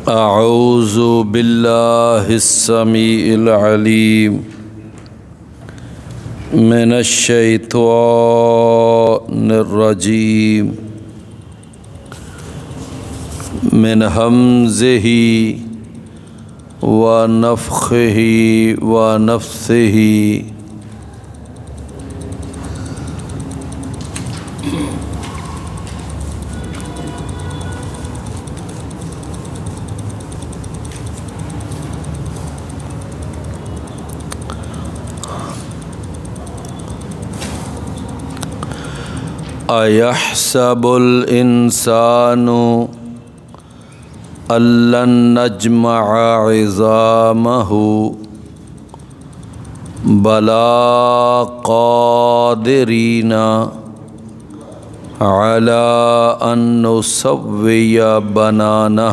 اعوذ باللہ السمیع العلیم من الشیطان الرجیم من ہمزہ ونفخہ ونفثہ ایحسب الانسان ان لن نجمع عظامہ بلا قادرین علی ان نسوی بنانہ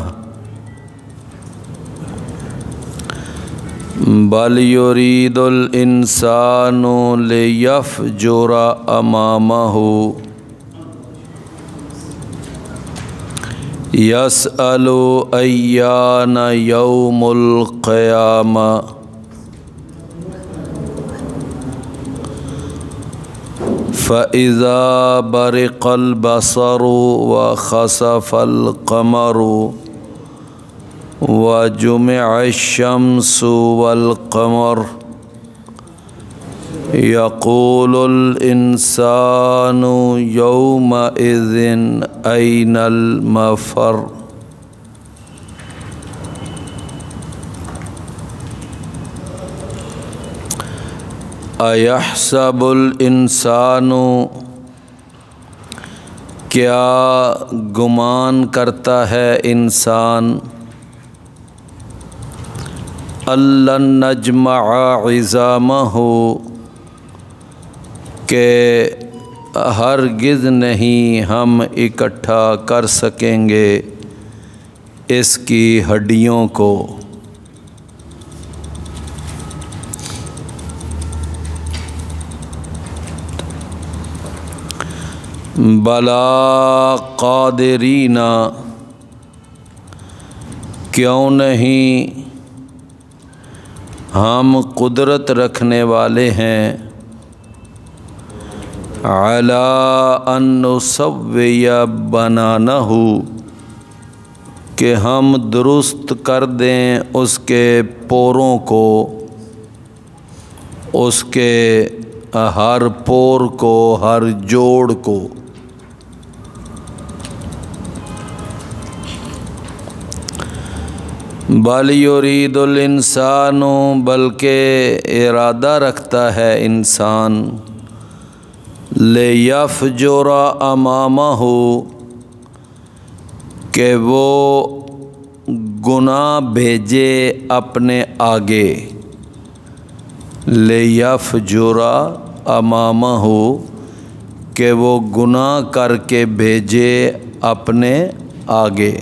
بل یرید الانسان لیفجر امامہ یسأل ایان یوم القیامہ فإذا برق البصر وخسف القمر وجمع الشمس والقمر یقول الانسان یومئذ این المفر ایحسب الانسان کیا گمان کرتا ہے انسان ان لن نجمع عظامہ کہ ہرگز نہیں ہم اکٹھا کر سکیں گے اس کی ہڈیوں کو بلا قادرین کیوں نہیں ہم قدرت رکھنے والے ہیں علی ان نسوی بنانہ کہ ہم درست کر دیں اس کے پوروں کو، اس کے ہر پور کو، ہر جوڑ کو۔ بل یرید الانسان بلکہ ارادہ رکھتا ہے انسان لیفجر امامہ کہ وہ گناہ بھیجے اپنے آگے، لیفجر امامہ کہ وہ گناہ کر کے بھیجے اپنے آگے۔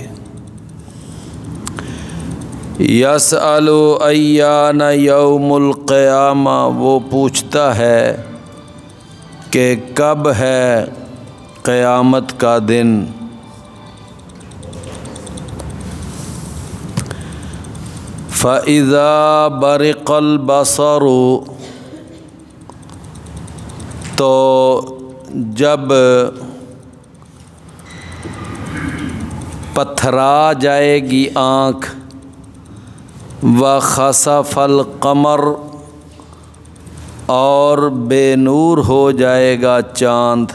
یسأل ایان یوم القیامہ وہ پوچھتا ہے کہ کب ہے قیامت کا دن۔ فَإِذَا بَرِقَ الْبَصَرُ تو جب پتھرا جائے گی آنکھ، وَخَسَفَ الْقَمَرُ اور بے نور ہو جائے گا چاند،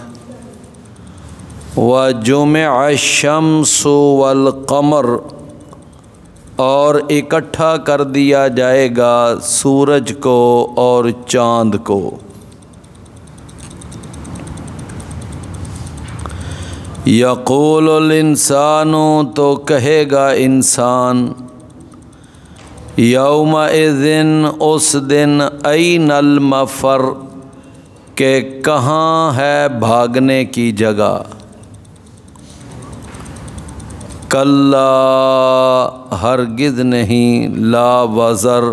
وَجُمِعَ الشَّمْسُ وَالْقَمَرُ اور اکٹھا کر دیا جائے گا سورج کو اور چاند کو۔ یقول الانسان تو کہے گا انسان یومئذ اس دن این المفر کہ کہاں ہے بھاگنے کی جگہ۔ کلا ہرگز نہیں، لا وزر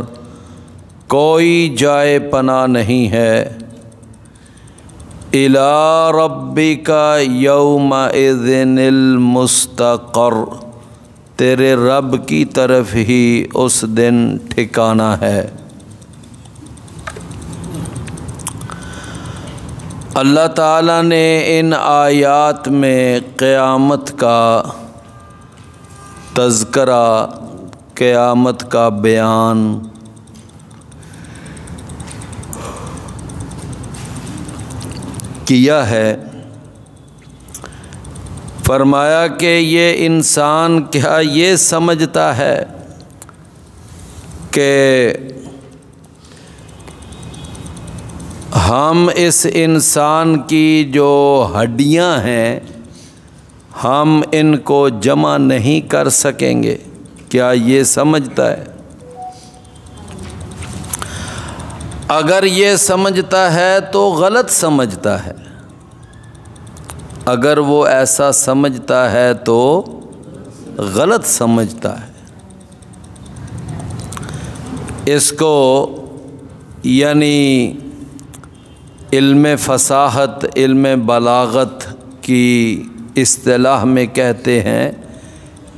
کوئی جائے پناہ نہیں ہے، الی ربک یومئذ المستقر تیرے رب کی طرف ہی اس دن ٹھکانہ ہے۔ اللہ تعالیٰ نے ان آیات میں قیامت کا تذکرہ، قیامت کا بیان کیا ہے۔ فرمایا کہ یہ انسان کیا یہ سمجھتا ہے کہ ہم اس انسان کی جو ہڈیاں ہیں ہم ان کو جمع نہیں کر سکیں گے؟ کیا یہ سمجھتا ہے؟ اگر یہ سمجھتا ہے تو غلط سمجھتا ہے۔ اگر وہ ایسا سمجھتا ہے تو غلط سمجھتا ہے۔ اس کو یعنی علم فصاحت، علم بلاغت کی اصطلاح میں کہتے ہیں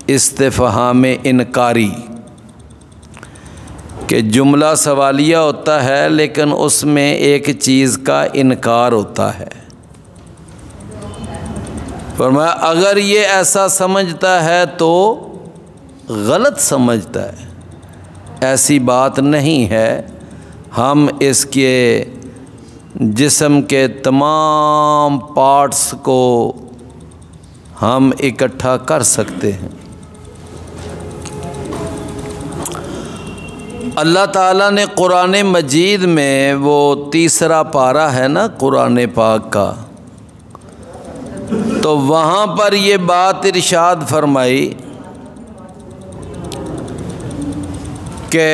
استفہام انکاری، کہ جملہ سوالیہ ہوتا ہے لیکن اس میں ایک چیز کا انکار ہوتا ہے۔ فرمایا اگر یہ ایسا سمجھتا ہے تو غلط سمجھتا ہے، ایسی بات نہیں ہے۔ ہم اس کے جسم کے تمام پارٹس کو ہم اکٹھا کر سکتے ہیں۔ اللہ تعالیٰ نے قرآن مجید میں وہ 3 پارہ ہے نا قرآن پاک کا، تو وہاں پر یہ بات ارشاد فرمائی کہ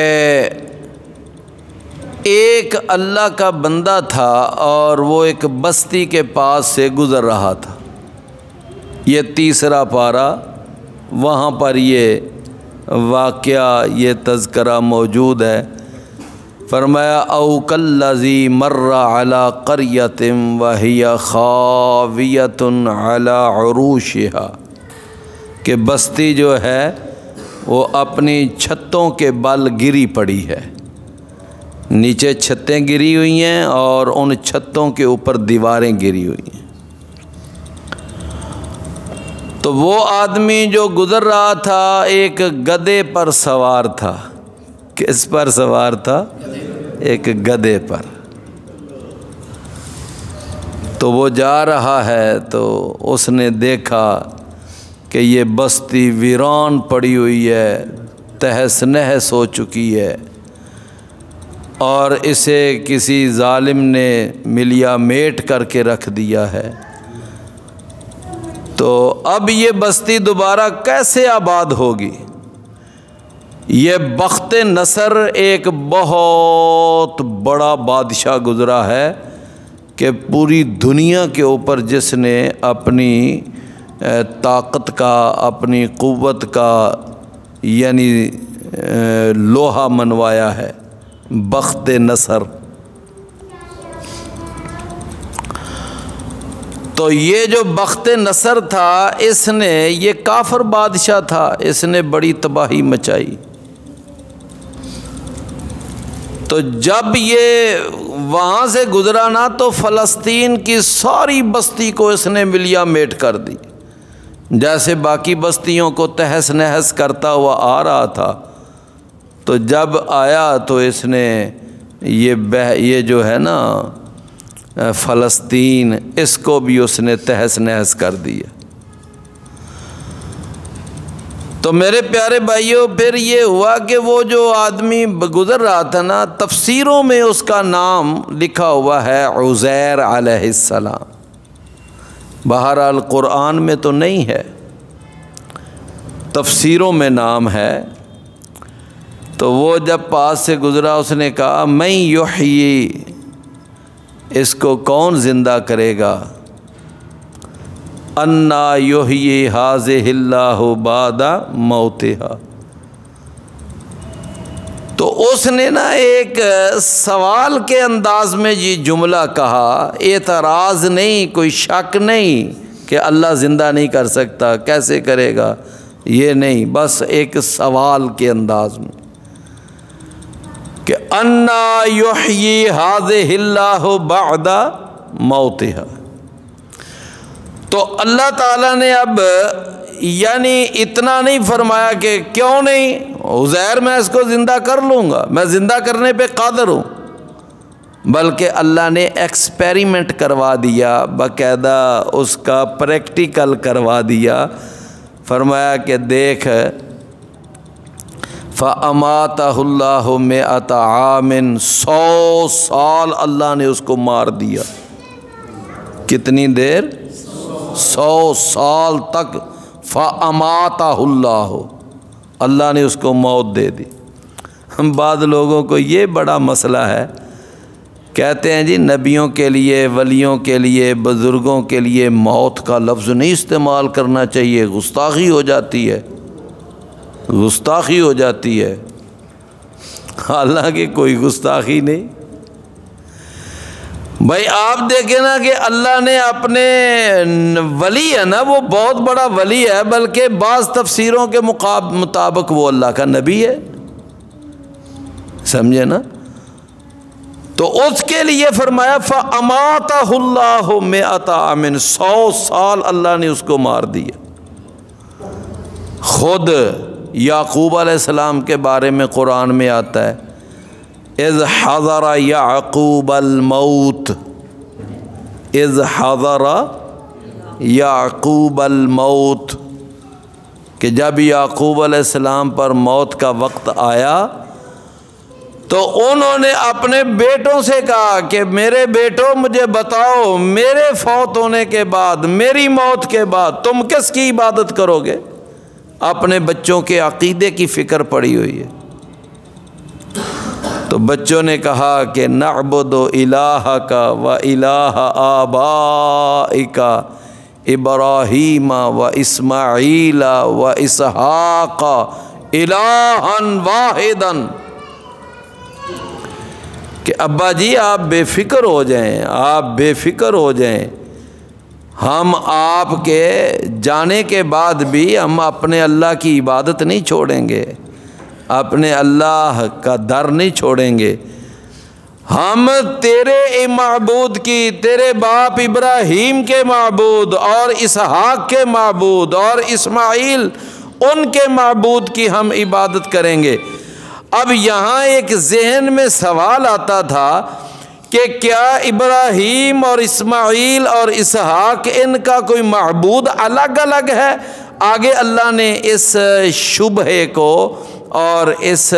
ایک اللہ کا بندہ تھا اور وہ ایک بستی کے پاس سے گزر رہا تھا۔ یہ 3 پارہ وہاں پر یہ واقعہ، یہ تذکرہ موجود ہے۔ فرمایا او کالذی مر علی قریۃ وہی خاویۃ علی عروشها، کہ بستی جو ہے وہ اپنی چھتوں کے بل گری پڑی ہے، نیچے چھتیں گری ہوئی ہیں اور ان چھتوں کے اوپر دیواریں گری ہوئی ہیں۔ تو وہ آدمی جو گزر رہا تھا ایک گدھے پر سوار تھا۔ کس پر سوار تھا؟ ایک گدھے پر۔ تو وہ جا رہا ہے تو اس نے دیکھا کہ یہ بستی ویران پڑی ہوئی ہے، تہس نہس ہو چکی ہے، اور اسے کسی ظالم نے ملیا میٹ کر کے رکھ دیا ہے۔ تو اب یہ بستی دوبارہ کیسے آباد ہوگی؟ یہ بخت نصر ایک بہت بڑا بادشاہ گزرا ہے کہ پوری دنیا کے اوپر جس نے اپنی طاقت کا، اپنی قوت کا یعنی لوہا منوایا ہے، بخت نصر۔ تو یہ جو بخت نصر تھا اس نے، یہ کافر بادشاہ تھا، اس نے بڑی تباہی مچائی۔ تو جب یہ وہاں سے گزرا نا تو فلسطین کی ساری بستی کو اس نے ملیا میٹ کر دی، جیسے باقی بستیوں کو تہس نہس کرتا ہوا آ رہا تھا۔ تو جب آیا تو اس نے یہ جو ہے نا فلسطین، اس کو بھی اس نے تہس نہس کر دیا۔ تو میرے پیارے بھائیوں پھر یہ ہوا کہ وہ جو آدمی گزر رہا تھا نا، تفسیروں میں اس کا نام لکھا ہوا ہے عزیر علیہ السلام، بہرحال قرآن میں تو نہیں ہے، تفسیروں میں نام ہے۔ تو وہ جب پاس سے گزرا اس نے کہا من یحیی، اس کو کون زندہ کرے گا؟ انا یحیی ھذہ اللہ بعد موتہا۔ تو اس نے نا ایک سوال کے انداز میں یہ جملہ کہا، اعتراض نہیں، کوئی شک نہیں کہ اللہ زندہ نہیں کر سکتا، کیسے کرے گا؟ یہ نہیں، بس ایک سوال کے انداز میں کہ انا یحیی ھذہ اللہ بعد موتہا۔ تو اللہ تعالیٰ نے اب یعنی اتنا نہیں فرمایا کہ کیوں نہیں عزیر میں اس کو زندہ کر لوں گا، میں زندہ کرنے پہ قادر ہوں، بلکہ اللہ نے ایکسپیریمنٹ کروا دیا، باقاعدہ اس کا پریکٹیکل کروا دیا۔ فرمایا کہ دیکھ فَأَمَاتَهُ اللَّهُ مِئَةَ عَامٍ، 100 سال اللہ نے اس کو مار دیا۔ کتنی دیر؟ 100 سال تک۔ فَأَمَاتَهُ اللَّهُ، اللہ نے اس کو موت دے دی۔ بعض لوگوں کو یہ بڑا مسئلہ ہے، کہتے ہیں جی نبیوں کے لیے، ولیوں کے لیے، بزرگوں کے لیے موت کا لفظ نہیں استعمال کرنا چاہیے، گستاخی ہو جاتی ہے، گستاخی ہو جاتی ہے۔ حالانکہ کوئی گستاخی نہیں۔ بھائی آپ دیکھیں نا کہ اللہ نے اپنے ولی ہے نا، وہ بہت بڑا ولی ہے، بلکہ بعض تفسیروں کے مطابق وہ اللہ کا نبی ہے، سمجھے نا؟ تو اس کے لیے فرمایا فَأَمَاتَهُ اللَّهُ مِئَةَ عَامٍ، 100 سال اللہ نے اس کو مار دیا۔ خود یعقوب علیہ السلام کے بارے میں قرآن میں آتا ہے اذ حضر یعقوب الموت، اذ حضر یعقوب الموت، کہ جب یعقوب علیہ السلام پر موت کا وقت آیا تو انہوں نے اپنے بیٹوں سے کہا کہ میرے بیٹوں مجھے بتاؤ میرے فوت ہونے کے بعد، میری موت کے بعد تم کس کی عبادت کرو گے؟ اپنے بچوں کے عقیدے کی فکر پڑی ہوئی ہے۔ تو بچوں نے کہا کہ نعبد الہک و الہ آبائک ابراہیم و اسماعیل و اسحاق الہا واحدا، کہ ابا جی آپ بے فکر ہو جائیں، آپ بے فکر ہو جائیں، ہم آپ کے جانے کے بعد بھی ہم اپنے اللہ کی عبادت نہیں چھوڑیں گے، اپنے اللہ کا در نہیں چھوڑیں گے، ہم تیرے معبود کی، تیرے باپ ابراہیم کے معبود اور اسحاق کے معبود اور اسماعیل ان کے معبود کی ہم عبادت کریں گے۔ اب یہاں ایک ذہن میں سوال آتا تھا کہ کیا ابراہیم اور اسماعیل اور اسحاق ان کا کوئی معبود الگ الگ ہے؟ آگے اللہ نے اس شبہے کو اور اس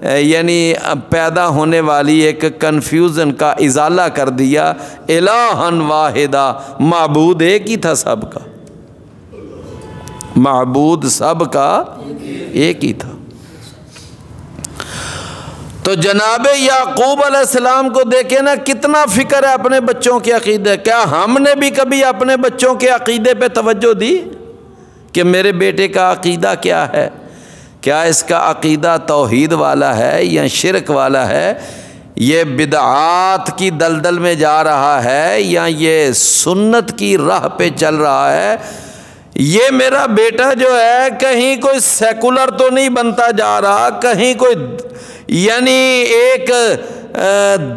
یعنی پیدا ہونے والی ایک کنفیوژن کا ازالہ کر دیا۔ الہا واحدہ، معبود ایک ہی تھا سب کا، معبود سب کا ایک ہی تھا۔ تو جناب یعقوب علیہ السلام کو دیکھیں نا کتنا فکر ہے اپنے بچوں کے عقیدے۔ کیا ہم نے بھی کبھی اپنے بچوں کے عقیدے پہ توجہ دی کہ میرے بیٹے کا عقیدہ کیا ہے؟ کیا اس کا عقیدہ توحید والا ہے یا شرک والا ہے؟ یہ بدعات کی دلدل میں جا رہا ہے یا یہ سنت کی راہ پہ چل رہا ہے؟ یہ میرا بیٹا جو ہے کہیں کوئی سیکولر تو نہیں بنتا جا رہا، کہیں کوئی یعنی ایک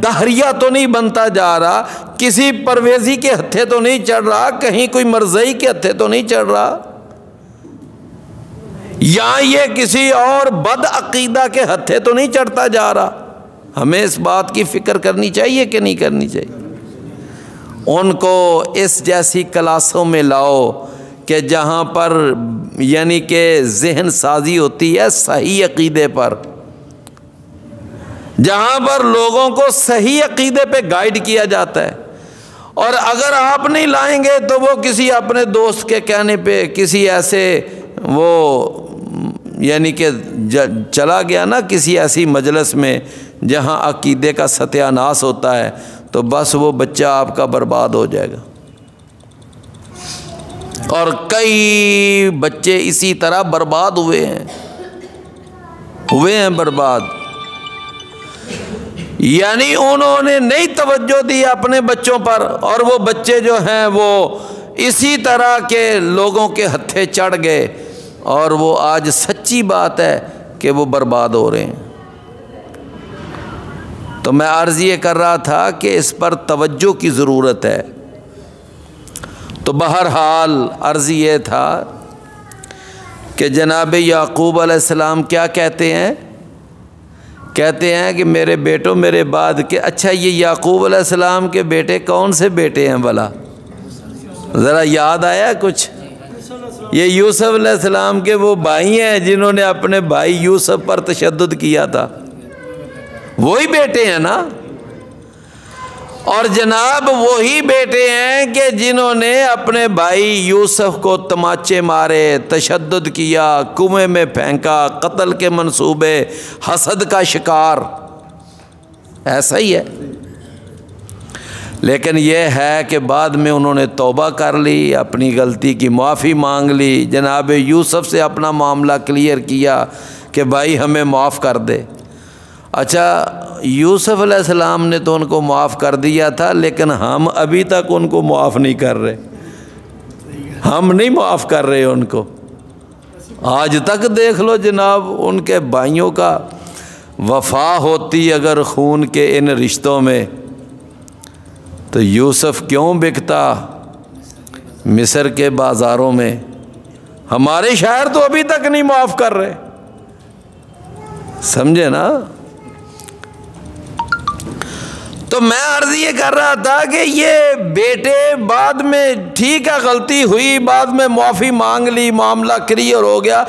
دہریہ تو نہیں بنتا جا رہا، کسی پرویزی کے ہتھے تو نہیں چڑھ رہا، کہیں کوئی مرزئی کے ہتھے تو نہیں چڑھ رہا، یا یہ کسی اور بد عقیدہ کے ہتھے تو نہیں چڑھتا جا رہا۔ ہمیں اس بات کی فکر کرنی چاہیے کہ نہیں کرنی چاہیے؟ ان کو اس جیسی کلاسوں میں لاؤ کہ جہاں پر یعنی کہ ذہن سازی ہوتی ہے صحیح عقیدے پر، جہاں پر لوگوں کو صحیح عقیدے پہ گائیڈ کیا جاتا ہے۔ اور اگر آپ نہیں لائیں گے تو وہ کسی اپنے دوست کے کہنے پہ کسی ایسے وہ یعنی کہ چلا گیا نا کسی ایسی مجلس میں جہاں عقیدے کا ستیہ ناس ہوتا ہے، تو بس وہ بچہ آپ کا برباد ہو جائے گا۔ اور کئی بچے اسی طرح برباد ہوئے ہیں برباد، یعنی انہوں نے نہیں توجہ دی اپنے بچوں پر، اور وہ بچے جو ہیں وہ اسی طرح کے لوگوں کے ہتھے چڑھ گئے اور وہ آج سچی بات ہے کہ وہ برباد ہو رہے ہیں۔ تو میں عرض یہ کر رہا تھا کہ اس پر توجہ کی ضرورت ہے۔ تو بہرحال عرض یہ تھا کہ جناب یعقوب علیہ السلام کیا کہتے ہیں؟ کہتے ہیں کہ میرے بیٹوں میرے بعد کے، اچھا یہ یعقوب علیہ السلام کے بیٹے کون سے بیٹے ہیں بھلا؟ ذرا یاد آیا کچھ؟ یہ یوسف علیہ السلام کے وہ بھائی ہیں جنہوں نے اپنے بھائی یوسف پر تشدد کیا تھا، وہی بیٹے ہیں نا؟ اور جناب وہی بیٹے ہیں کہ جنہوں نے اپنے بھائی یوسف کو تماچے مارے، تشدد کیا، کنویں میں پھینکا، قتل کے منصوبے، حسد کا شکار، ایسا ہی ہے۔ لیکن یہ ہے کہ بعد میں انہوں نے توبہ کر لی، اپنی غلطی کی معافی مانگ لی، جناب یوسف سے اپنا معاملہ کلیئر کیا کہ بھائی ہمیں معاف کر دے۔ اچھا یوسف علیہ السلام نے تو ان کو معاف کر دیا تھا، لیکن ہم ابھی تک ان کو معاف نہیں کر رہے، ہم نہیں معاف کر رہے ان کو۔ آج تک دیکھ لو جناب ان کے بھائیوں کا وفا ہوتی اگر خون کے ان رشتوں میں، تو یوسف کیوں بکتا مصر کے بازاروں میں؟ ہمارے شاعر تو ابھی تک نہیں معاف کر رہے، سمجھے نا؟ تو میں عرض یہ کر رہا تھا کہ یہ بیٹے بعد میں ٹھیک ہے غلطی ہوئی، بعد میں معافی مانگ لی، معاملہ کلیئر ہو گیا،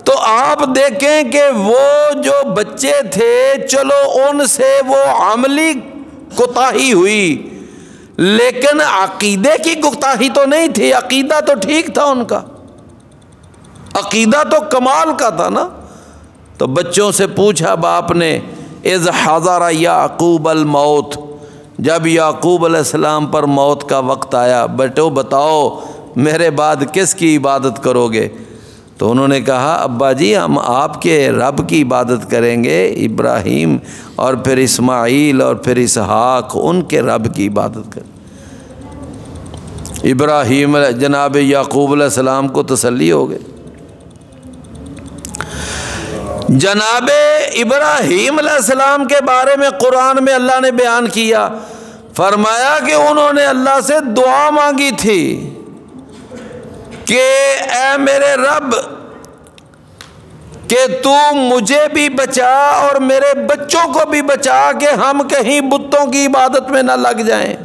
تو آپ دیکھیں کہ وہ جو بچے تھے چلو ان سے وہ عملی کوتاہی ہوئی، لیکن عقیدے کی کوتاہی تو نہیں تھی، عقیدہ تو ٹھیک تھا ان کا، عقیدہ تو کمال کا تھا نا۔ تو بچوں سے پوچھا باپ نے، اذ حضر یعقوب الموت، جب یعقوب علیہ السلام پر موت کا وقت آیا، بیٹو بتاؤ میرے بعد کس کی عبادت کرو گے؟ تو انہوں نے کہا ابا جی ہم آپ کے رب کی عبادت کریں گے، ابراہیم اور پھر اسماعیل اور پھر اسحاق، ان کے رب کی عبادت کریں۔ ابراہیم جناب یعقوب علیہ السلام کو تسلی ہو گئی۔ جناب ابراہیم علیہ السلام کے بارے میں قرآن میں اللہ نے بیان کیا، فرمایا کہ انہوں نے اللہ سے دعا مانگی تھی کہ اے میرے رب کہ تو مجھے بھی بچا اور میرے بچوں کو بھی بچا کہ ہم کہیں بتوں کی عبادت میں نہ لگ جائیں،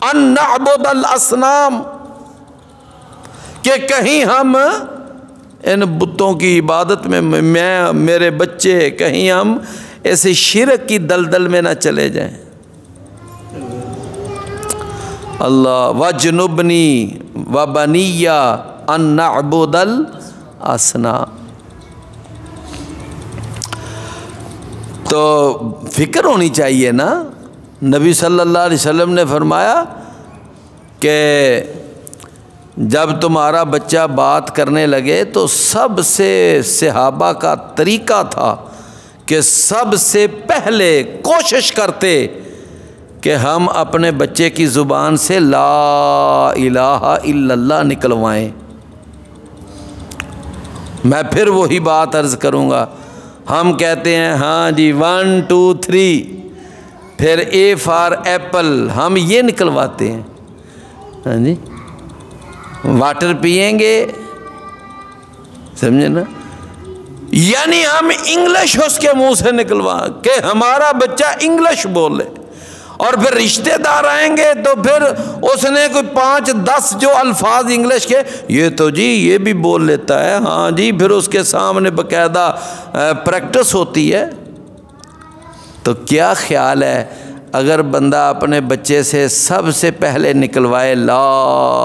ان نعبد الاصنام، کہ کہیں ہم ان بتوں کی عبادت میں میرے بچے کہیں ہم ایسے شرک کی دلدل میں نہ چلے جائیں۔ اللہ وجنبنی وبنی ان نعبد الاصنام۔ تو فکر ہونی چاہیے نا۔ نبی صلی اللہ علیہ وسلم نے فرمایا کہ جب تمہارا بچہ بات کرنے لگے تو سب سے صحابہ کا طریقہ تھا کہ سب سے پہلے کوشش کرتے کہ ہم اپنے بچے کی زبان سے لا الہ الا اللہ نکلوائیں۔ میں پھر وہی بات عرض کروں گا، ہم کہتے ہیں ہاں جی 1 2 3، پھر اے فار ایپل، ہم یہ نکلواتے ہیں، ہاں جی واٹر پئیں گے، سمجھے نا؟ یعنی ہم انگلش اس کے منہ سے نکلوا کہ ہمارا بچہ انگلش بولے، اور پھر رشتہ دار آئیں گے تو پھر اس نے کوئی 5-10 جو الفاظ انگلش کے، یہ تو جی یہ بھی بول لیتا ہے، ہاں جی، پھر اس کے سامنے باقاعدہ پریکٹس ہوتی ہے۔ تو کیا خیال ہے اگر بندہ اپنے بچے سے سب سے پہلے نکلوائے لا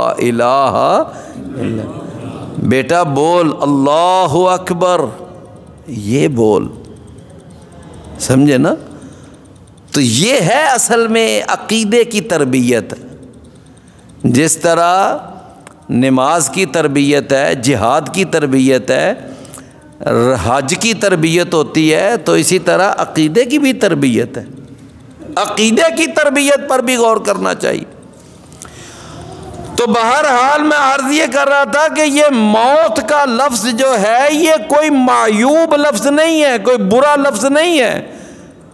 الہ الا اللہ، بیٹا بول اللہ اکبر، یہ بول، سمجھے نا؟ تو یہ ہے اصل میں عقیدے کی تربیت۔ جس طرح نماز کی تربیت ہے، جہاد کی تربیت ہے، حج کی تربیت ہوتی ہے، تو اسی طرح عقیدے کی بھی تربیت ہے۔ عقیدے کی تربیت پر بھی غور کرنا چاہیے۔ تو بہرحال میں عرض یہ کر رہا تھا کہ یہ موت کا لفظ جو ہے یہ کوئی معیوب لفظ نہیں ہے، کوئی برا لفظ نہیں ہے،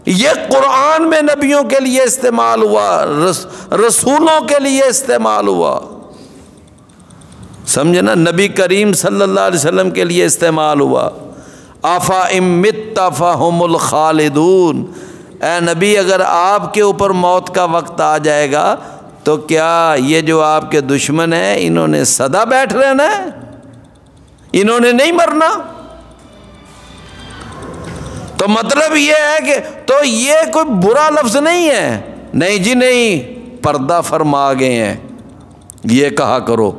یہ قرآن میں نبیوں کے لیے استعمال ہوا، رسولوں کے لیے استعمال ہوا، سمجھے نا، نبی کریم صلی اللہ علیہ وسلم کے لیے استعمال ہوا۔ آفا امت فہم الخالدون، اے نبی اگر آپ کے اوپر موت کا وقت آ جائے گا تو کیا یہ جو آپ کے دشمن ہیں انہوں نے سدا بیٹھ رہنا ہے؟ انہوں نے نہیں مرنا؟ تو مطلب یہ ہے کہ تو یہ کوئی برا لفظ نہیں ہے، نہیں جی نہیں، پردہ فرما گئے ہیں، یہ کہا کرو،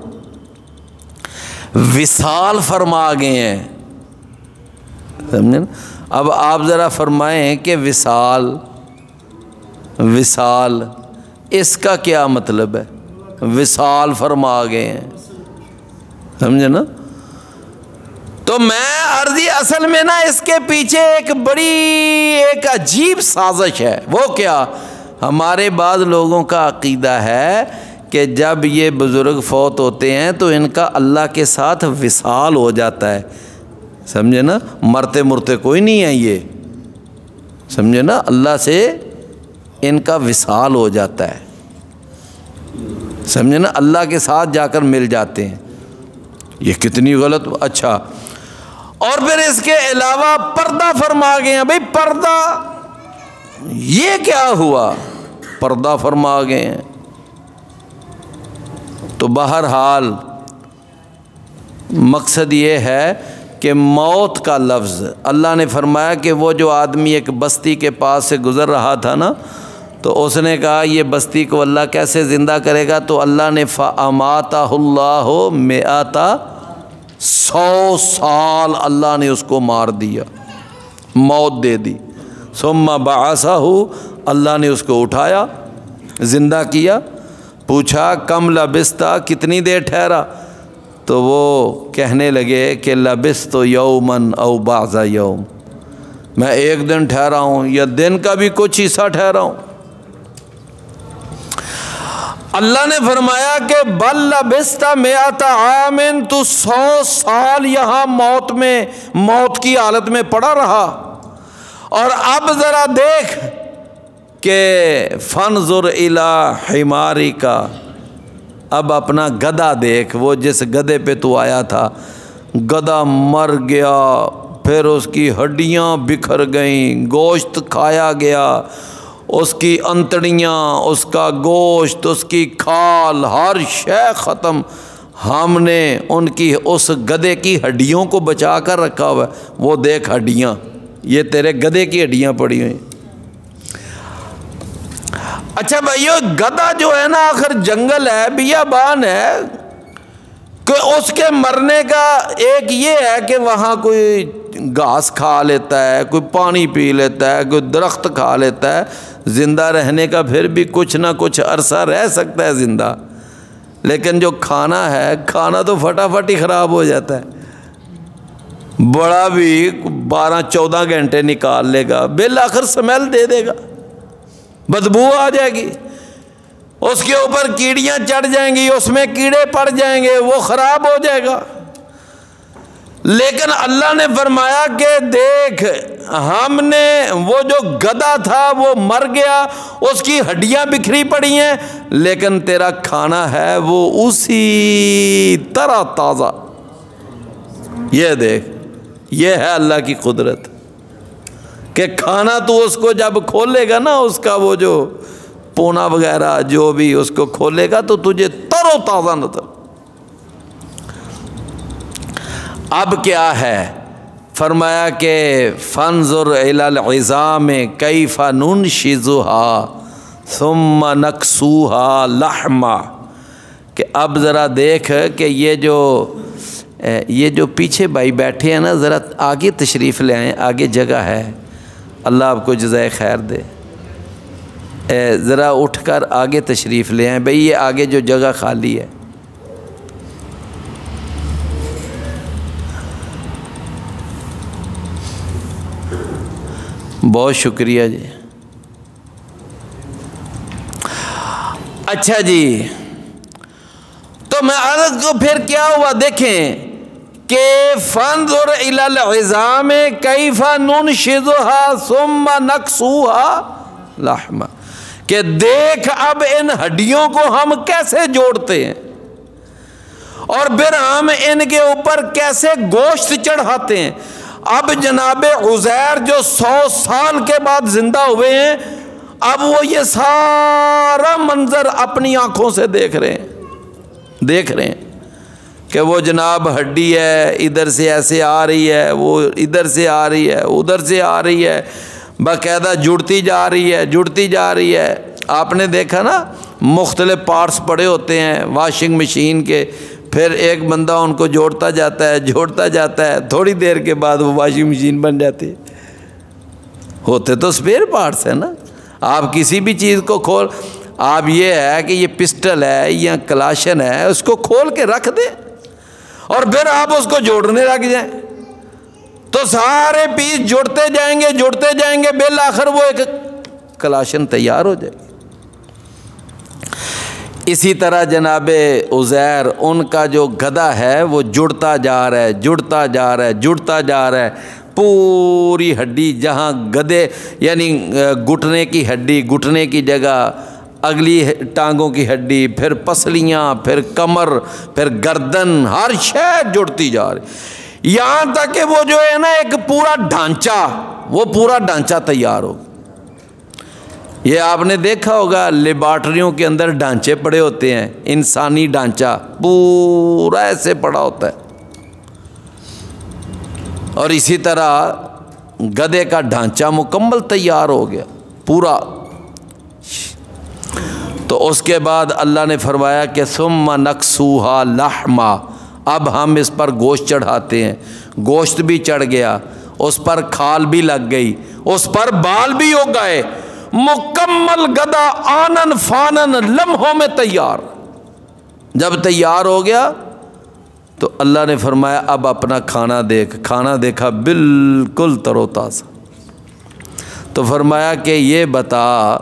وصال فرما گئے ہیں، سمجھے نا؟ اب آپ ذرا فرمائیں کہ وصال اس کا کیا مطلب ہے؟ وصال فرما گئے ہیں، سمجھے نا؟ تو میں عرضی اصل میں نا اس کے پیچھے ایک عجیب سازش ہے۔ وہ کیا؟ ہمارے بعض لوگوں کا عقیدہ ہے کہ جب یہ بزرگ فوت ہوتے ہیں تو ان کا اللہ کے ساتھ وصال ہو جاتا ہے، سمجھے نا؟ مرتے مرتے کوئی نہیں ہے یہ، سمجھے نا؟ اللہ سے ان کا وصال ہو جاتا ہے، سمجھے نا؟ اللہ کے ساتھ جا کر مل جاتے ہیں، یہ کتنی غلط۔ اچھا، اور پھر اس کے علاوہ پردہ فرما گئے ہیں۔ بھئی پردہ یہ کیا ہوا؟ پردہ فرما گئے ہیں۔ تو بہرحال مقصد یہ ہے کہ موت کا لفظ اللہ نے فرمایا کہ وہ جو آدمی ایک بستی کے پاس سے گزر رہا تھا نا، تو اس نے کہا یہ بستی کو اللہ کیسے زندہ کرے گا؟ تو اللہ نے فَأَمَاتَهُ اللَّهُ مِئَةَ 100 سال اللہ نے اس کو مار دیا، موت دے دی۔ ثُمَّ بَعَثَهُ، اللہ نے اس کو اٹھایا، زندہ کیا۔ پوچھا کم لبستا، کتنی دیر ٹھہرا؟ تو وہ کہنے لگے کہ لبست یومن او بعض یوم، میں ایک دن ٹھہرا ہوں یا دن کا بھی کچھ حصہ ٹھہرا ہوں۔ اللہ نے فرمایا کہ بل لبست 100 عام، تو 100 سال یہاں موت کی حالت میں پڑا رہا، اور اب ذرا دیکھ کہ فانظر الی حمارک، اب اپنا گدھا دیکھ، وہ جس گدھے پہ تو آیا تھا، گدھا مر گیا، پھر اس کی ہڈیاں بکھر گئیں، گوشت کھایا گیا، اس کی انتڑیاں، اس کا گوشت، اس کی کھال، ہر شے ختم۔ ہم نے ان کی اس گدھے کی ہڈیوں کو بچا کر رکھا ہوا ہے، وہ دیکھ ہڈیاں، یہ تیرے گدھے کی ہڈیاں پڑی ہوئی۔ اچھا بھائیو، گدھا جو ہے نا آخر جنگل ہے، بیابان ہے، کہ اس کے مرنے کا ایک یہ ہے کہ وہاں کوئی گھاس کھا لیتا ہے، کوئی پانی پی لیتا ہے، کوئی درخت کھا لیتا ہے، زندہ رہنے کا پھر بھی کچھ نہ کچھ عرصہ رہ سکتا ہے زندہ، لیکن جو کھانا ہے، کھانا تو فٹافٹ ہی خراب ہو جاتا ہے، بڑا بھی 12-14 گھنٹے نکال لے گا، بالآخر سمیل دے دے گا، بدبو آ جائے گی، اس کے اوپر کیڑیاں چڑھ جائیں گی، اس میں کیڑے پڑ جائیں گے، وہ خراب ہو جائے گا۔ لیکن اللہ نے فرمایا کہ دیکھ، ہم نے وہ جو گدھا تھا وہ مر گیا، اس کی ہڈیاں بکھری پڑی ہیں، لیکن تیرا کھانا ہے وہ اسی طرح تازہ۔ یہ دیکھ، یہ ہے اللہ کی قدرت کہ کھانا تو اس کو جب کھولے گا نا، اس کا وہ جو پونا وغیرہ جو بھی اس کو کھولے گا تو تجھے تر و تازہ نظر۔ اب کیا ہے؟ فرمایا کہ فانظر الی العظام کیف ننشزها ثم نکسوها لحما، کہ اب ذرا دیکھ کہ یہ جو پیچھے بھائی بیٹھے ہیں نا، ذرا آگے تشریف لے آئیں، آگے جگہ ہے، اللہ آپ کو جزائے خیر دے، ذرا اٹھ کر آگے تشریف لے آئیں بھئی، یہ آگے جو جگہ خالی ہے۔ بہت شکریہ جی۔ اچھا جی، تو میں عرض کو پھر کیا ہوا دیکھیں کہ فانظر الی العظام کیف ننشزها ثم نکسوها لحما، کہ دیکھ اب ان ہڈیوں کو ہم کیسے جوڑتے ہیں اور پھر ہم ان کے اوپر کیسے گوشت چڑھاتے ہیں۔ اب جناب عزیر جو 100 سال کے بعد زندہ ہوئے ہیں، اب وہ یہ سارا منظر اپنی آنکھوں سے دیکھ رہے ہیں کہ وہ جناب ہڈی ہے ادھر سے ایسے آ رہی ہے، وہ ادھر سے آ رہی ہے، ادھر سے آ رہی ہے، باقاعدہ جڑتی جا رہی ہے۔ آپ نے دیکھا نا مختلف پارٹس پڑے ہوتے ہیں واشنگ مشین کے، پھر ایک بندہ ان کو جوڑتا جاتا ہے، تھوڑی دیر کے بعد وہ واشنگ مشین بن جاتی ہے۔ ہوتے تو اسپیئر پارٹس ہیں نا۔ آپ کسی بھی چیز کو کھول، آپ یہ ہے کہ یہ پسٹل ہے یا کلاشن ہے، اس کو کھول کے رکھ دیں اور پھر آپ اس کو جوڑنے لگ جائیں تو سارے پیس جڑتے جائیں گے، بالآخر وہ ایک کلاشن تیار ہو جائے گی۔ اسی طرح جناب عزیر ان کا جو گدھا ہے وہ جڑتا جا رہا ہے، پوری ہڈی جہاں گدھے یعنی گھٹنے کی ہڈی، گھٹنے کی جگہ اگلی ٹانگوں کی ہڈی، پھر پسلیاں، پھر کمر، پھر گردن، ہر شے جڑتی جا رہی، یہاں تک کہ وہ جو ہے نا ایک پورا ڈھانچہ تیار ہو۔ یہ آپ نے دیکھا ہوگا لیبارٹریوں کے اندر ڈھانچے پڑے ہوتے ہیں، انسانی ڈھانچہ پورا ایسے پڑا ہوتا ہے، اور اسی طرح گدھے کا ڈھانچہ مکمل تیار ہو گیا پورا۔ تو اس کے بعد اللہ نے فرمایا کہ ثم نکسوہا لحما، اب ہم اس پر گوشت چڑھاتے ہیں۔ گوشت بھی چڑھ گیا، اس پر کھال بھی لگ گئی، اس پر بال بھی ہو گئے، مکمل گدھا آنن فانن لمحوں میں تیار۔ جب تیار ہو گیا تو اللہ نے فرمایا اب اپنا کھانا دیکھ۔ کھانا دیکھا بالکل تر و تازہ۔ تو فرمایا کہ یہ بتا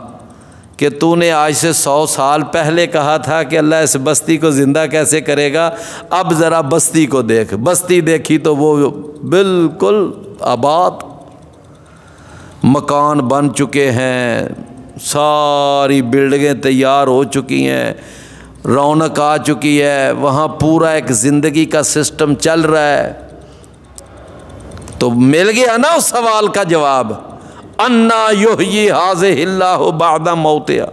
کہ تو نے آج سے 100 سال پہلے کہا تھا کہ اللہ اس بستی کو زندہ کیسے کرے گا، اب ذرا بستی کو دیکھ۔ بستی دیکھی تو وہ بالکل آباد، مکان بن چکے ہیں، ساری بلڈنگیں تیار ہو چکی ہیں، رونق آ چکی ہے، وہاں پورا ایک زندگی کا سسٹم چل رہا ہے۔ تو مل گیا نا اس سوال کا جواب، انا یحیی ھذہ اللہ بعد موتہا۔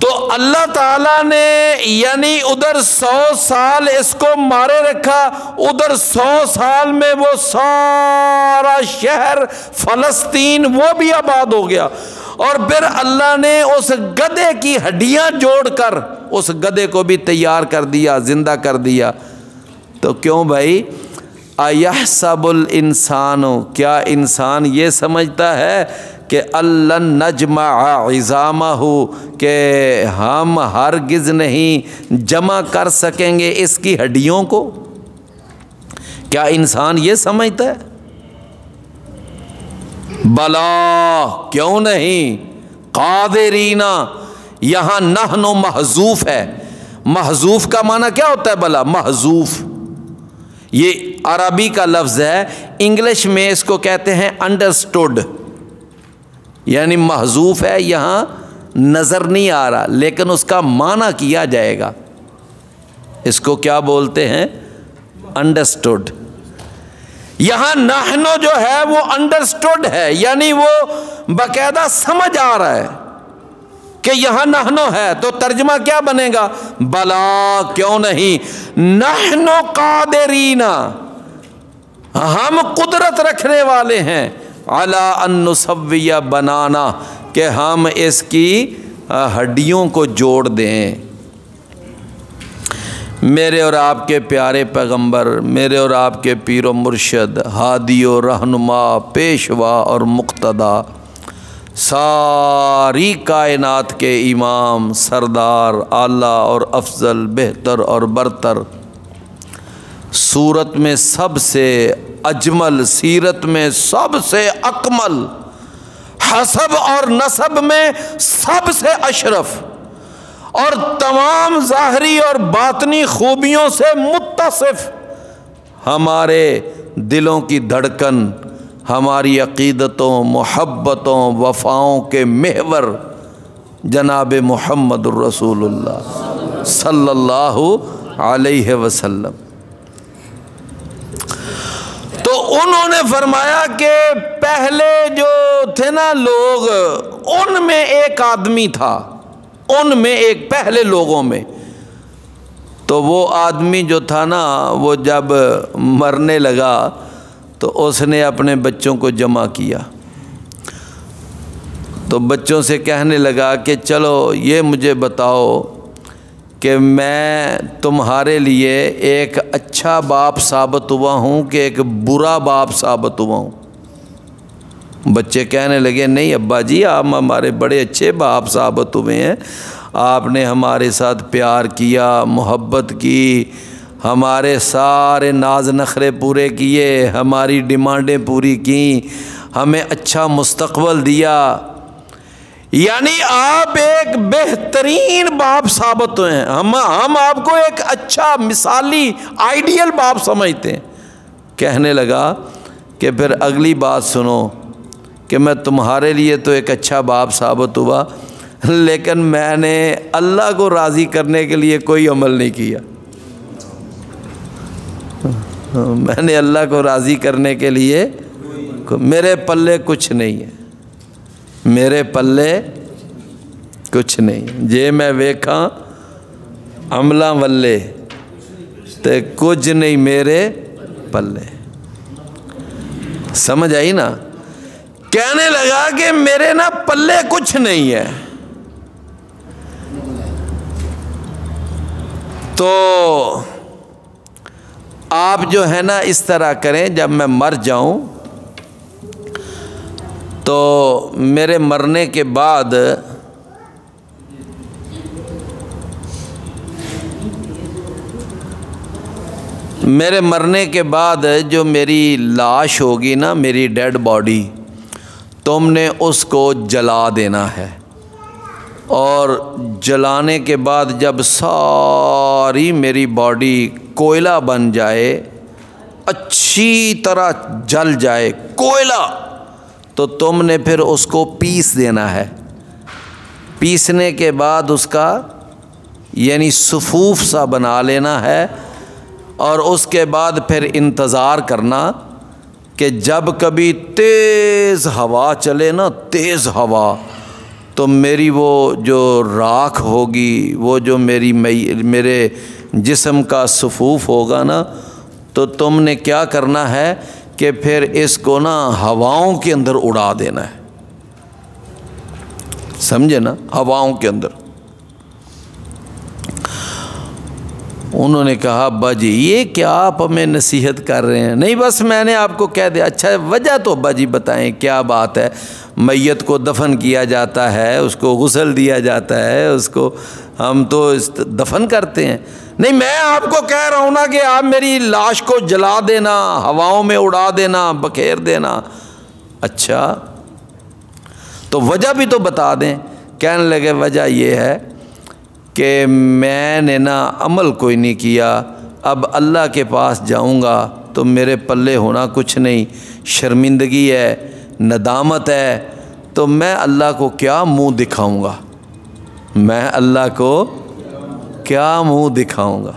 تو اللہ تعالیٰ نے یعنی ادھر 100 سال اس کو مارے رکھا، ادھر 100 سال میں وہ سارا شہر فلسطین وہ بھی آباد ہو گیا، اور پھر اللہ نے اس گدھے کی ہڈیاں جوڑ کر اس گدھے کو بھی تیار کر دیا، زندہ کر دیا۔ تو کیوں بھائی، ایحسب الانسان، کیا انسان یہ سمجھتا ہے کہ اللہ نجمع عظامہ، کہ ہم ہرگز نہیں جمع کر سکیں گے اس کی ہڈیوں کو؟ کیا انسان یہ سمجھتا ہے؟ بلا، کیوں نہیں، قادرین، یہاں نحن محذوف ہے۔ محذوف کا معنی کیا ہوتا ہے بلا؟ محذوف یہ عربی کا لفظ ہے، انگلش میں اس کو کہتے ہیں انڈرسٹوڈ، یعنی محذوف ہے، یہاں نظر نہیں آ رہا لیکن اس کا معنی کیا جائے گا۔ اس کو کیا بولتے ہیں؟ انڈرسٹوڈ۔ یہاں نحنو جو ہے وہ انڈرسٹوڈ ہے، یعنی وہ باقاعدہ سمجھ آ رہا ہے کہ یہاں نحنو ہے، تو ترجمہ کیا بنے گا؟ بلا، کیوں نہیں، نحنو قادرین، ہم قدرت رکھنے والے ہیں، علی ان نسوی بنانا، کہ ہم اس کی ہڈیوں کو جوڑ دیں۔ میرے اور آپ کے پیارے پیغمبر، میرے اور آپ کے پیر و مرشد، ہادی و رہنما، پیشوا اور مقتدا، ساری کائنات کے امام، سردار، اعلیٰ اور افضل، بہتر اور برتر، صورت میں سب سے اجمل، سیرت میں سب سے اکمل، حسب اور نسب میں سب سے اشرف، اور تمام ظاہری اور باطنی خوبیوں سے متصف، ہمارے دلوں کی دھڑکن، ہماری عقیدتوں، محبتوں، وفاؤں کے محور جناب محمد الرسول اللہ صلی اللہ علیہ وسلم۔ تو انہوں نے فرمایا کہ پہلے جو تھے نا لوگ، ان میں ایک آدمی تھا، ان میں ایک پہلے لوگوں میں، تو وہ آدمی جو تھا نا وہ جب مرنے لگا تو اس نے اپنے بچوں کو جمع کیا، تو بچوں سے کہنے لگا کہ چلو یہ مجھے بتاؤ کہ میں تمہارے لیے ایک اچھا باپ ثابت ہوا ہوں کہ ایک برا باپ ثابت ہوا ہوں؟ بچے کہنے لگے نہیں ابا جی، آپ ہمارے بڑے اچھے باپ ثابت ہوئے ہیں، آپ نے ہمارے ساتھ پیار کیا، محبت کی، ہمارے سارے ناز نخرے پورے کیے، ہماری ڈیمانڈیں پوری کیں، ہمیں اچھا مستقبل دیا، یعنی آپ ایک بہترین باپ ثابت ہوئے ہیں، ہم آپ کو ایک اچھا مثالی آئیڈیل باپ سمجھتے ہیں۔ کہنے لگا کہ پھر اگلی بات سنو کہ میں تمہارے لیے تو ایک اچھا باپ ثابت ہوا، لیکن میں نے اللہ کو راضی کرنے کے لیے کوئی عمل نہیں کیا، میں نے اللہ کو راضی کرنے کے لیے میرے پلے کچھ نہیں ہے، میرے پلے کچھ نہیں، جے میں ویکھاں عملاں ولے تے کچھ نہیں میرے پلے۔ سمجھ آئی نا؟ کہنے لگا کہ میرے نا پلے کچھ نہیں ہے۔ تو آپ جو ہے نا اس طرح کریں، جب میں مر جاؤں تو میرے مرنے کے بعد جو میری لاش ہوگی نا، میری ڈیڈ باڈی، تم نے اس کو جلا دینا ہے، اور جلانے کے بعد جب ساری میری باڈی کوئلہ بن جائے، اچھی طرح جل جائے کوئلہ، تو تم نے پھر اس کو پیس دینا ہے۔ پیسنے کے بعد اس کا یعنی صفوف سا بنا لینا ہے، اور اس کے بعد پھر انتظار کرنا کہ جب کبھی تیز ہوا چلے نا، تیز ہوا، تو میری وہ جو راکھ ہوگی، وہ جو میرے جسم کا صفوف ہوگا نا، تو تم نے کیا کرنا ہے کہ پھر اس کو نا ہواؤں کے اندر اڑا دینا ہے، سمجھے نا، ہواؤں کے اندر۔ انہوں نے کہا ابا جی یہ کیا آپ ہمیں نصیحت کر رہے ہیں؟ نہیں بس میں نے آپ کو کہہ دیا۔ اچھا وجہ تو ابا جی بتائیں کیا بات ہے؟ میت کو دفن کیا جاتا ہے، اس کو غسل دیا جاتا ہے، اس کو ہم تو دفن کرتے ہیں۔ نہیں میں آپ کو کہہ رہا ہوں نا کہ آپ میری لاش کو جلا دینا، ہواؤں میں اڑا دینا، بکھیر دینا۔ اچھا تو وجہ بھی تو بتا دیں۔ کہنے لگے وجہ یہ ہے کہ میں نے نا عمل کوئی نہیں کیا، اب اللہ کے پاس جاؤں گا تو میرے پلے ہونا کچھ نہیں، شرمندگی ہے، ندامت ہے، تو میں اللہ کو کیا منہ دکھاؤں گا، میں اللہ کو کیا منہ دکھاؤں گا۔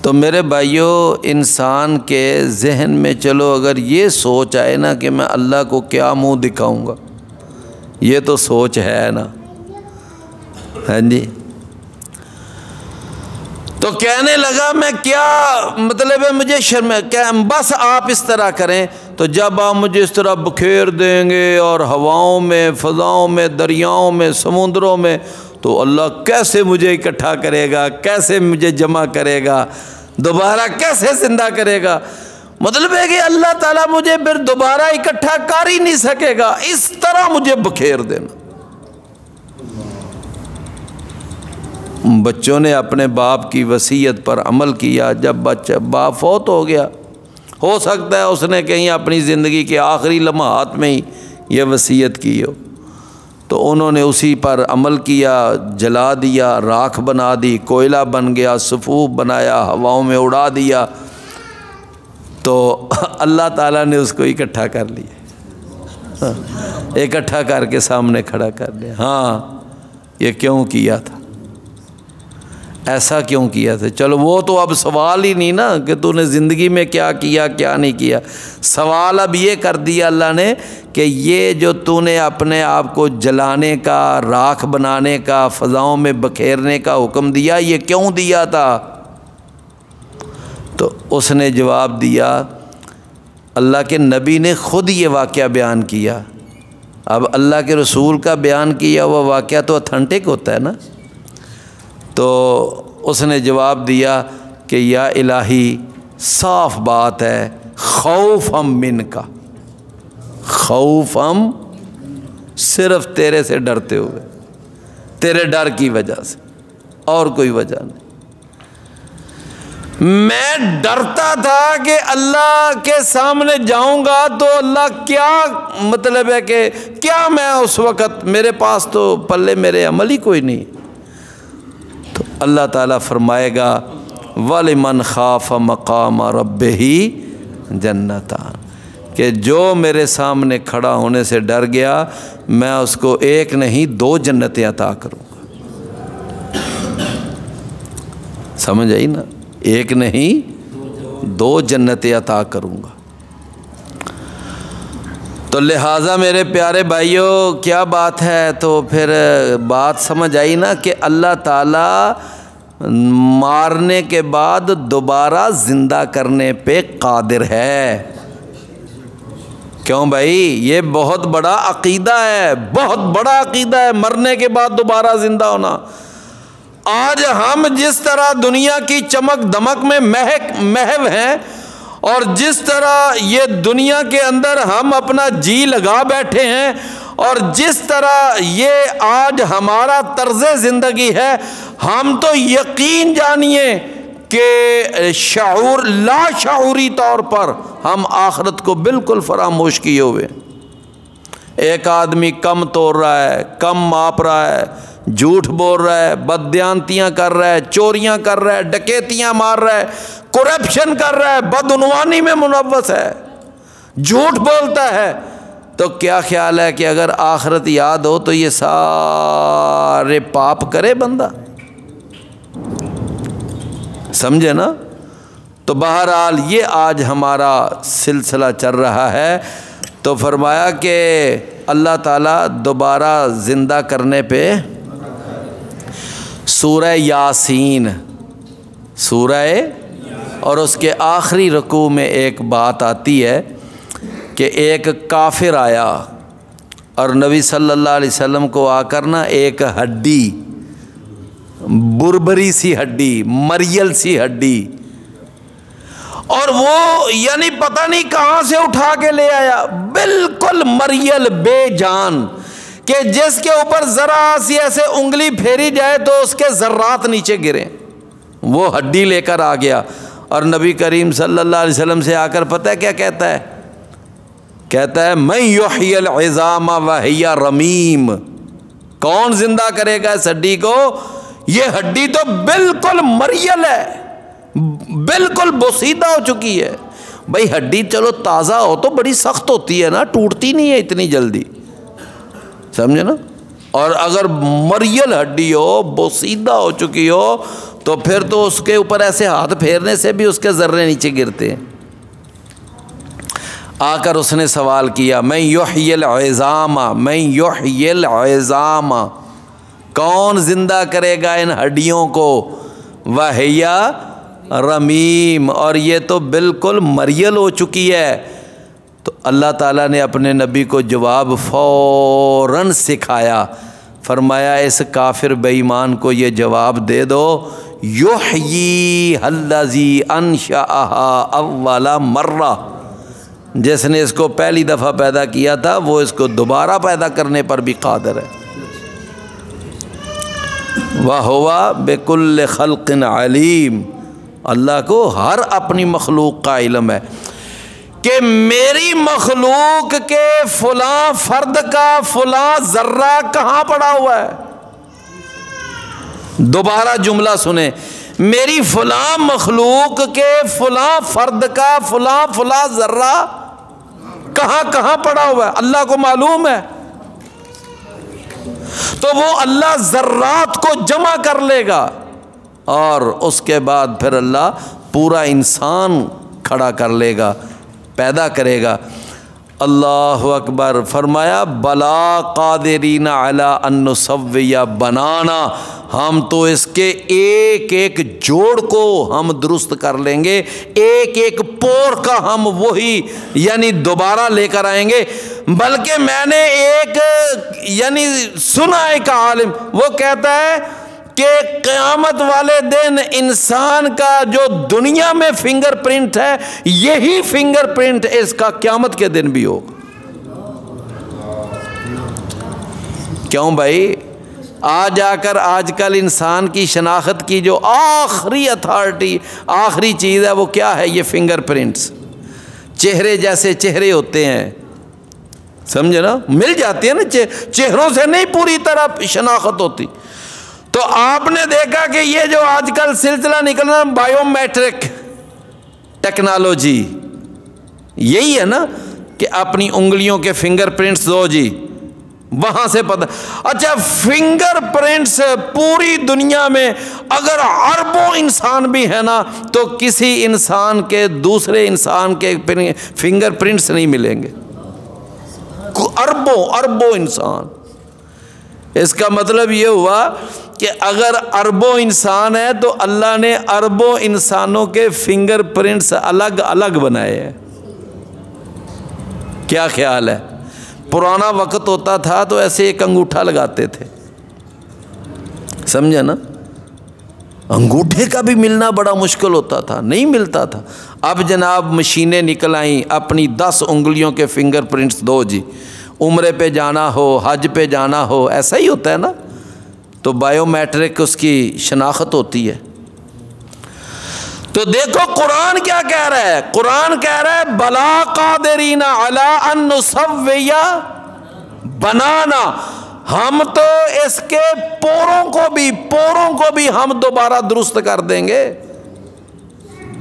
تو میرے بھائیوں، انسان کے ذہن میں چلو اگر یہ سوچ آئے نا کہ میں اللہ کو کیا منہ دکھاؤں گا، یہ تو سوچ ہے نا، ہاں جی۔ تو کہنے لگا میں کیا مطلب ہے مجھے شرم ہے، بس آپ اس طرح کریں تو جب آپ مجھے اس طرح بکھیر دیں گے اور ہواؤں میں، فضاؤں میں، دریاؤں میں، سمندروں میں، تو اللہ کیسے مجھے اکٹھا کرے گا، کیسے مجھے جمع کرے گا، دوبارہ کیسے زندہ کرے گا؟ مطلب ہے کہ اللہ تعالیٰ مجھے پھر دوبارہ اکٹھا کر ہی نہیں سکے گا، اس طرح مجھے بکھیر دینا۔ بچوں نے اپنے باپ کی وصیت پر عمل کیا۔ جب باپ فوت ہو گیا، ہو سکتا ہے اس نے کہیں اپنی زندگی کے آخری لمحات میں ہی یہ وصیت کی ہو، تو انہوں نے اسی پر عمل کیا، جلا دیا، راکھ بنا دی، کوئلہ بن گیا، صفوف بنایا، ہواؤں میں اڑا دیا، تو اللہ تعالیٰ نے اس کو اکٹھا کر لیا، اکٹھا کر کے سامنے کھڑا کر لیا۔ ہاں یہ کیوں کیا تھا، ایسا کیوں کیا تھا؟ چلو وہ تو اب سوال ہی نہیں نا کہ تو نے زندگی میں کیا کیا کیا نہیں کیا، سوال اب یہ کر دیا اللہ نے کہ یہ جو تو نے اپنے آپ کو جلانے کا، راکھ بنانے کا، فضاؤں میں بکھیرنے کا حکم دیا، یہ کیوں دیا تھا؟ تو اس نے جواب دیا، اللہ کے نبی نے خود یہ واقعہ بیان کیا، اب اللہ کے رسول کا بیان کیا وہ واقعہ تو اتھینٹک ہوتا ہے نا، تو اس نے جواب دیا کہ یا الہی صاف بات ہے، خوف ہم من کا، خوف ہم صرف تیرے سے ڈرتے ہوئے، تیرے ڈر کی وجہ سے، اور کوئی وجہ نہیں۔ میں ڈرتا تھا کہ اللہ کے سامنے جاؤں گا تو اللہ کیا مطلب ہے کہ کیا میں اس وقت، میرے پاس تو پلے میرے عمل ہی کوئی نہیں، تو اللہ تعالیٰ فرمائے گا وَلِمَنْ خَافَ مَقَامَ رَبِّهِ جَنَّتَانِ، کہ جو میرے سامنے کھڑا ہونے سے ڈر گیا میں اس کو ایک نہیں 2 جنتیں عطا کروں گا۔ سمجھ آئی نا، ایک نہیں 2 جنتیں عطا کروں گا۔ تو لہٰذا میرے پیارے بھائیوں کیا بات ہے، تو پھر بات سمجھ آئی نا کہ اللہ تعالیٰ مارنے کے بعد دوبارہ زندہ کرنے پہ قادر ہے۔ کیوں بھائی؟ یہ بہت بڑا عقیدہ ہے، بہت بڑا عقیدہ ہے، مرنے کے بعد دوبارہ زندہ ہونا۔ آج ہم جس طرح دنیا کی چمک دمک میں محو ہیں، اور جس طرح یہ دنیا کے اندر ہم اپنا جی لگا بیٹھے ہیں، اور جس طرح یہ آج ہمارا طرز زندگی ہے، ہم تو یقین جانیے کہ شعور لا شعوری طور پر ہم آخرت کو بالکل فراموش کیے ہوئے۔ ایک آدمی کم توڑ رہا ہے، کم ماپ رہا ہے، جھوٹ بول رہا ہے، بددیانتیاں کر رہا ہے، چوریاں کر رہا ہے، ڈکیتیاں مار رہا ہے، کرپشن کر رہا ہے، بدعنوانی میں ملوث ہے، جھوٹ بولتا ہے، تو کیا خیال ہے کہ اگر آخرت یاد ہو تو یہ سارے پاپ کرے بندہ؟ سمجھے نا؟ تو بہرحال یہ آج ہمارا سلسلہ چل رہا ہے۔ تو فرمایا کہ اللہ تعالیٰ دوبارہ زندہ کرنے پہ، سورہ یاسین، سورہ اور اس کے آخری رکوع میں ایک بات آتی ہے کہ ایک کافر آیا اور نبی صلی اللہ علیہ وسلم کو آ کر نا ایک ہڈی، بربری سی ہڈی، مریل سی ہڈی، اور وہ یعنی پتہ نہیں کہاں سے اٹھا کے لے آیا، بالکل مریل بے جان، کہ جس کے اوپر ذرا سی ایسے انگلی پھیری جائے تو اس کے ذرات نیچے گریں، وہ ہڈی لے کر آ گیا، اور نبی کریم صلی اللہ علیہ وسلم سے آ کر پتہ ہے کیا کہتا ہے؟ کہتا ہے من یحیی العظام وہی رمیم، کون زندہ کرے گا اس ہڈی کو؟ یہ ہڈی تو بالکل مریل ہے، بالکل بوسیدہ ہو چکی ہے۔ بھائی ہڈی چلو تازہ ہو تو بڑی سخت ہوتی ہے نا، ٹوٹتی نہیں ہے اتنی جلدی، سمجھے نا؟ اور اگر مریل ہڈی ہو، بوسیدہ ہو چکی ہو، تو پھر تو اس کے اوپر ایسے ہاتھ پھیرنے سے بھی اس کے ذرے نیچے گرتے ہیں۔ آ کر اس نے سوال کیا من یحیی العظام، من یحیی العظام، کون زندہ کرے گا ان ہڈیوں کو؟ وہی رمیم، اور یہ تو بالکل مریل ہو چکی ہے۔ تو اللہ تعالیٰ نے اپنے نبی کو جواب فوراً سکھایا، فرمایا اس کافر بے ایمان کو یہ جواب دے دو، یحیی الذی انشأہا اول مرہ، جس نے اس کو پہلی دفعہ پیدا کیا تھا وہ اس کو دوبارہ پیدا کرنے پر بھی قادر ہے۔ وَهُوَ بِكُلِّ خَلْقٍ عَلِيمٍ، اللہ کو ہر اپنی مخلوق کا علم ہے۔ کہ میری مخلوق کے فلاں فرد کا فلاں ذرہ کہاں پڑا ہوا ہے. دوبارہ جملہ سنیں، میری فلاں مخلوق کے فلاں فرد کا فلاں ذرہ کہاں کہاں پڑا ہوا ہے، اللہ کو معلوم ہے. تو وہ اللہ ذرات کو جمع کر لے گا اور اس کے بعد پھر اللہ پورا انسان کھڑا کر لے گا، پیدا کرے گا. اللہ اکبر. فرمایا بلا قادرین علی ان نسوی بنانا، ہم تو اس کے ایک ایک جوڑ کو ہم درست کر لیں گے، ایک ایک پور کا ہم وہی یعنی دوبارہ لے کر آئیں گے. بلکہ میں نے ایک یعنی سنا ایک عالم وہ کہتا ہے کہ قیامت والے دن انسان کا جو دنیا میں فنگر پرنٹ ہے یہی فنگر پرنٹ اس کا قیامت کے دن بھی ہوگا. کیوں بھائی؟ جا کر آج کل انسان کی شناخت کی جو آخری اتھارٹی آخری چیز ہے وہ کیا ہے؟ یہ فنگر پرنٹس. چہرے جیسے چہرے ہوتے ہیں، سمجھے نا، مل جاتی ہے نا، چہروں سے نہیں پوری طرح شناخت ہوتی. تو آپ نے دیکھا کہ یہ جو آج کل سلسلہ نکلنا بایو میٹرک ٹیکنالوجی، یہی ہے نا کہ اپنی انگلیوں کے فنگر پرنٹس دو جی، وہاں سے پتہ. اچھا فنگر پرنٹس پوری دنیا میں اگر اربوں انسان بھی ہے نا تو کسی انسان کے دوسرے انسان کے فنگر پرنٹس نہیں ملیں گے. اربوں انسان. اس کا مطلب یہ ہوا کہ اگر اربوں انسان ہے تو اللہ نے اربوں انسانوں کے فنگر پرنٹس الگ الگ بنائے ہیں. کیا خیال ہے؟ پرانا وقت ہوتا تھا تو ایسے ایک انگوٹھا لگاتے تھے، سمجھے نا، انگوٹھے کا بھی ملنا بڑا مشکل ہوتا تھا، نہیں ملتا تھا. اب جناب مشینیں نکل آئیں، اپنی 10 انگلیوں کے فنگر پرنٹس دو جی، عمرے پہ جانا ہو، حج پہ جانا ہو، ایسا ہی ہوتا ہے نا، تو بایو میٹرک اس کی شناخت ہوتی ہے. تو دیکھو قرآن کیا کہہ رہا ہے؟ قرآن کہہ رہا ہے بلا قادرین علی ان نسوی بنانا، ہم تو اس کے پوروں کو بھی ہم دوبارہ درست کر دیں گے،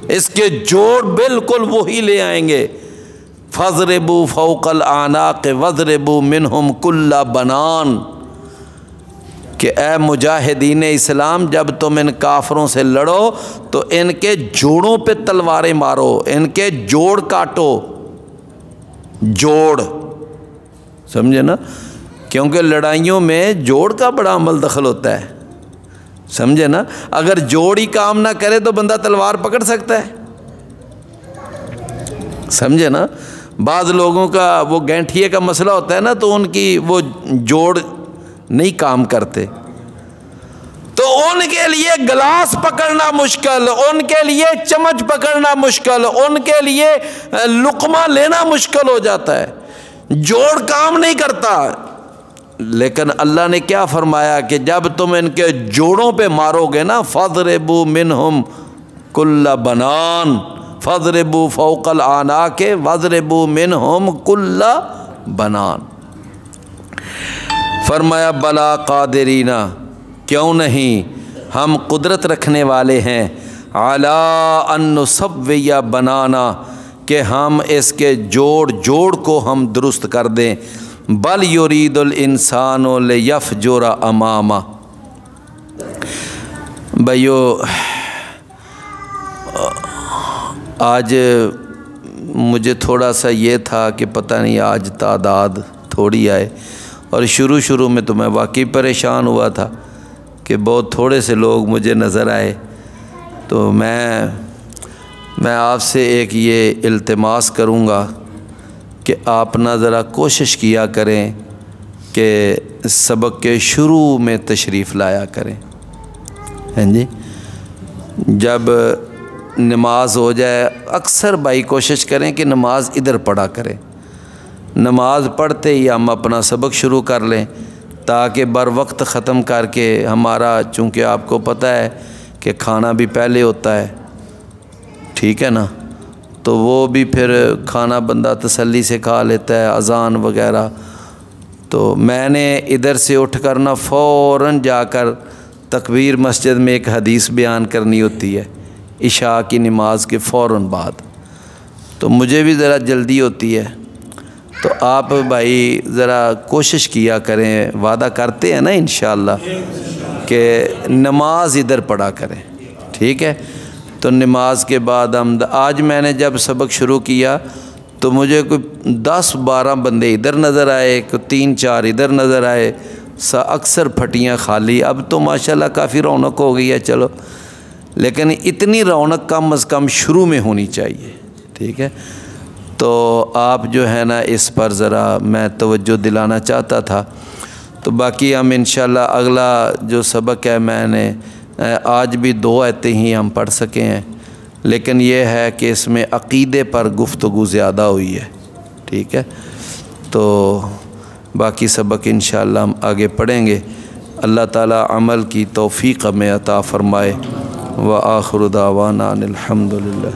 اس کے جوڑ بالکل وہی لے آئیں گے. فَاضْرِبُوا فَوْقَ الْأَعْنَاقِ وَاضْرِبُوا مِنْهُمْ كُلَّ بَنَانٍ، کہ اے مجاہدین اسلام جب تم ان کافروں سے لڑو تو ان کے جوڑوں پہ تلواریں مارو، ان کے جوڑ کاٹو، جوڑ، سمجھے نا، کیونکہ لڑائیوں میں جوڑ کا بڑا عمل دخل ہوتا ہے، سمجھے نا. اگر جوڑ ہی کام نہ کرے تو بندہ تلوار پکڑ سکتا ہے، سمجھے نا. بعض لوگوں کا وہ گینٹھیے کا مسئلہ ہوتا ہے نا تو ان کی وہ جوڑ نہیں کام کرتے، تو ان کے لیے گلاس پکڑنا مشکل، ان کے لیے چمچ پکڑنا مشکل، ان کے لیے لقمہ لینا مشکل ہو جاتا ہے، جوڑ کام نہیں کرتا. لیکن اللہ نے کیا فرمایا کہ جب تم ان کے جوڑوں پہ مارو گے نا، فَاضْرِبُوا مِنْهُمْ كُلَّ بَنَانٍ فَاضْرِبُوا فَوْقَ الْأَعْنَاقِ وَاضْرِبُوا مِنْهُمْ كُلَّ بَنَانٍ. فرمایا بلا قادرینا، کیوں نہیں، ہم قدرت رکھنے والے ہیں، علی ان نسوی بنانا، کہ ہم اس کے جوڑ کو ہم درست کر دیں. بل یرید الانسان لیفجر امامہ. بھائیو آج مجھے تھوڑا سا یہ تھا کہ پتہ نہیں آج تعداد تھوڑی آئے، اور شروع میں تو میں واقعی پریشان ہوا تھا کہ بہت تھوڑے سے لوگ مجھے نظر آئے. تو میں آپ سے ایک یہ التماس کروں گا کہ آپ نہ ذرا کوشش کیا کریں کہ سبق کے شروع میں تشریف لایا کریں. ہاں جی، جب نماز ہو جائے اکثر بھائی کوشش کریں کہ نماز ادھر پڑھا کریں، نماز پڑھتے ہی ہم اپنا سبق شروع کر لیں تاکہ بر وقت ختم کر کے ہمارا، چونکہ آپ کو پتہ ہے کہ کھانا بھی پہلے ہوتا ہے، ٹھیک ہے نا، تو وہ بھی پھر کھانا بندہ تسلی سے کھا لیتا ہے، اذان وغیرہ۔ تو میں نے ادھر سے اٹھ کر نا فوراً جا کر تکبیر مسجد میں ایک حدیث بیان کرنی ہوتی ہے عشاء کی نماز کے فوراً بعد، تو مجھے بھی ذرا جلدی ہوتی ہے۔ تو آپ بھائی ذرا کوشش کیا کریں، وعدہ کرتے ہیں نا انشاءاللہ کہ نماز ادھر پڑھا کریں، ٹھیک ہے؟ تو نماز کے بعد ہم آج میں نے جب سبق شروع کیا تو مجھے کوئی 10-12 بندے ادھر نظر آئے، کوئی 3-4 ادھر نظر آئے، اکثر پھٹیاں خالی۔ اب تو ماشاءاللہ کافی رونق ہو گئی ہے، چلو، لیکن اتنی رونق کم از کم شروع میں ہونی چاہیے، ٹھیک ہے؟ تو آپ جو ہے نا اس پر ذرا میں توجہ دلانا چاہتا تھا۔ تو باقی ہم انشاءاللہ اگلا جو سبق ہے، میں نے آج بھی 2 آیتیں ہی ہم پڑھ سکے ہیں، لیکن یہ ہے کہ اس میں عقیدے پر گفتگو زیادہ ہوئی ہے، ٹھیک ہے؟ تو باقی سبق انشاءاللہ ہم آگے پڑھیں گے۔ اللہ تعالیٰ عمل کی توفیق ہمیں عطا فرمائے۔ وآخر دعوانا ان الحمد للہ۔